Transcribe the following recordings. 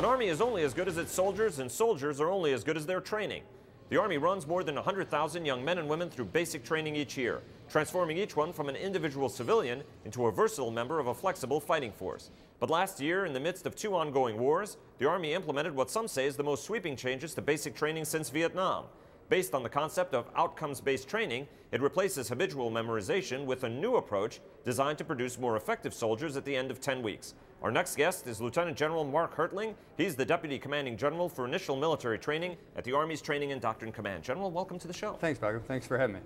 An army is only as good as its soldiers, and soldiers are only as good as their training. The Army runs more than 100,000 young men and women through basic training each year, transforming each one from an individual civilian into a versatile member of a flexible fighting force. But last year, in the midst of 2 ongoing wars, the Army implemented what some say is the most sweeping changes to basic training since Vietnam. Based on the concept of outcomes-based training, it replaces habitual memorization with a new approach designed to produce more effective soldiers at the end of 10 weeks. Our next guest is Lieutenant General Mark Hertling. He's the Deputy Commanding General for Initial Military Training at the Army's Training and Doctrine Command. General, welcome to the show. Thanks, Bago. Thanks for having me.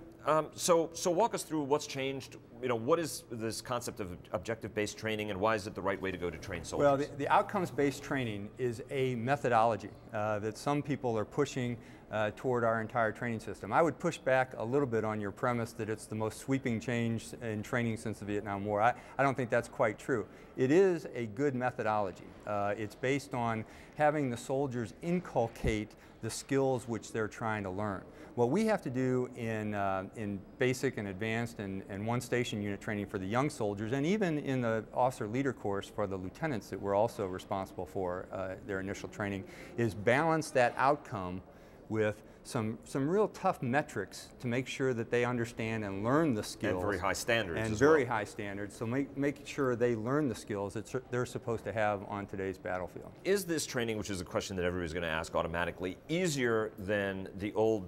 So walk us through what's changed. What is this concept of objective-based training, and why is it the right way to go to train soldiers? Well, the outcomes-based training is a methodology that some people are pushing toward our entire training system. I would push back a little bit on your premise that it's the most sweeping change in training since the Vietnam War. I don't think that's quite true. It is a good methodology. It's based on having the soldiers inculcate the skills which they're trying to learn. What we have to do in basic and advanced and one station unit training for the young soldiers, and even in the officer leader course for the lieutenants that we're also responsible for their initial training, is balance that outcome with some real tough metrics to make sure that they understand and learn the skills. And very high standards and as very well. high standards, so make sure they learn the skills that they're supposed to have on today's battlefield. Is this training, which is a question that everybody's going to ask automatically, easier than the old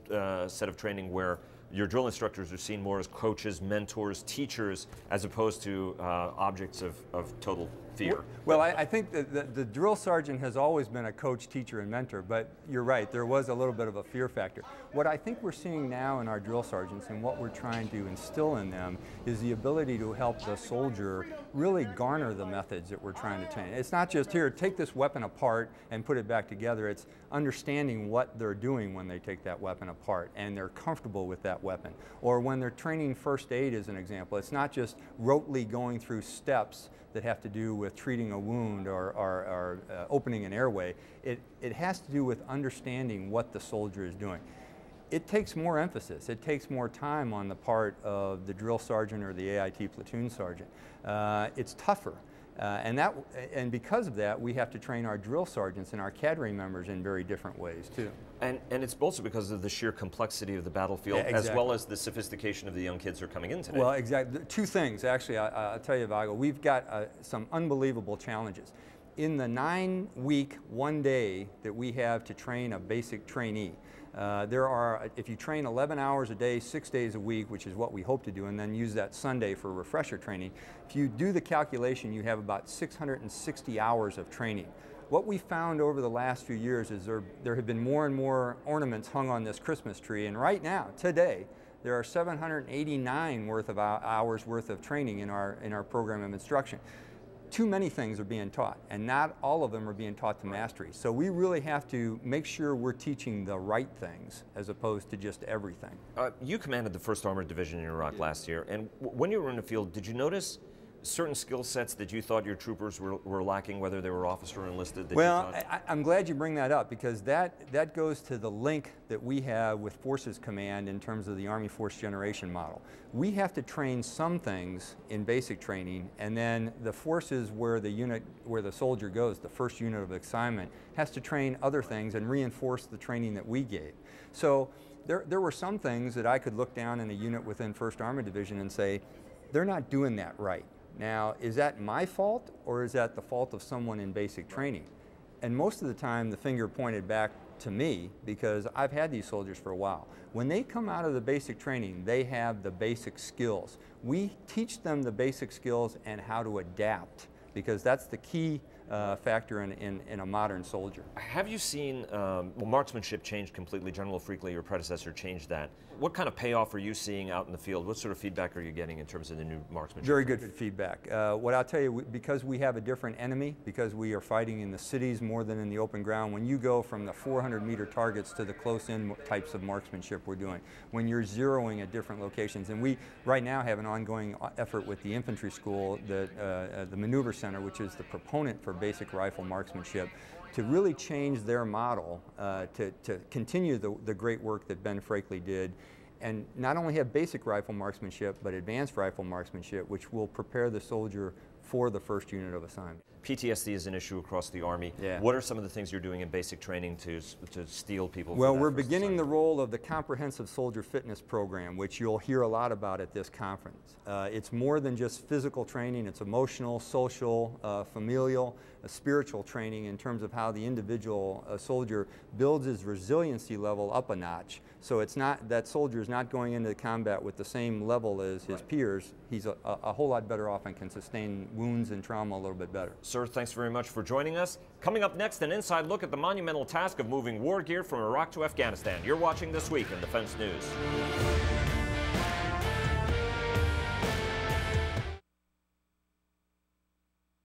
set of training where your drill instructors are seen more as coaches, mentors, teachers, as opposed to objects of total fear? Well, I think that the drill sergeant has always been a coach, teacher, and mentor, but you're right, there was a little bit of a fear factor. What I think we're seeing now in our drill sergeants and what we're trying to instill in them is the ability to help the soldier really garner the methods that we're trying to train. It's not just, here, take this weapon apart and put it back together. It's understanding what they're doing when they take that weapon apart and they're comfortable with that weapon. Or when they're training first aid, as an example, it's not just rotely going through steps that have to do with treating a wound or opening an airway. It has to do with understanding what the soldier is doing. It takes more emphasis. It takes more time on the part of the drill sergeant or the AIT platoon sergeant. It's tougher. And because of that, we have to train our drill sergeants and our cadre members in very different ways, too. And it's also because of the sheer complexity of the battlefield, yeah, exactly, as well as the sophistication of the young kids who are coming in today. Well, exactly. 2 things, actually, I'll tell you, Vago. We've got some unbelievable challenges. In the 9-week, 1 day that we have to train a basic trainee, if you train 11 hours a day, 6 days a week, which is what we hope to do, and then use that Sunday for refresher training, if you do the calculation, you have about 660 hours of training. What we found over the last few years is there have been more and more ornaments hung on this Christmas tree, and right now, today, there are 789 hours worth of training in our program of instruction. Too many things are being taught, and not all of them are being taught to mastery. So we really have to make sure we're teaching the right things as opposed to just everything. You commanded the 1st Armored Division in Iraq last year, and when you were in the field, did you notice certain skill sets that you thought your troopers were lacking, whether they were officer or enlisted? Well, I'm glad you bring that up, because that goes to the link that we have with Forces Command in terms of the Army Force Generation model. We have to train some things in basic training, and then the forces where the soldier goes, the first unit of assignment, has to train other things and reinforce the training that we gave. So there were some things that I could look down in a unit within 1st Armored Division and say, they're not doing that right. Now, is that my fault, or is that the fault of someone in basic training? And most of the time, the finger pointed back to me, because I've had these soldiers for a while. When they come out of the basic training, they have the basic skills. We teach them the basic skills and how to adapt, because that's the key factor in a modern soldier. Have you seen, well, marksmanship changed completely. General Freakley, your predecessor, changed that. What kind of payoff are you seeing out in the field? What sort of feedback are you getting in terms of the new marksmanship? Very good feedback. What I'll tell you, because we have a different enemy, because we are fighting in the cities more than in the open ground, when you go from the 400-meter targets to the close-in types of marksmanship we're doing, when you're zeroing at different locations, and we right now have an ongoing effort with the infantry school, the maneuver center, which is the proponent for basic rifle marksmanship, to really change their model to continue the great work that Ben Freakley did, and not only have basic rifle marksmanship, but advanced rifle marksmanship, which will prepare the soldier for the first unit of assignment. PTSD is an issue across the Army. Yeah. What are some of the things you're doing in basic training to steel people? Well, we're beginning the role of the Comprehensive Soldier Fitness Program, which you'll hear a lot about at this conference. It's more than just physical training, it's emotional, social, familial, spiritual training in terms of how the individual soldier builds his resiliency level up a notch. So it's not, that soldier is not going into combat with the same level as his peers. He's a whole lot better off and can sustain wounds and trauma a little bit better. Sir, thanks very much for joining us. Coming up next, an inside look at the monumental task of moving war gear from Iraq to Afghanistan. You're watching This Week in Defense News.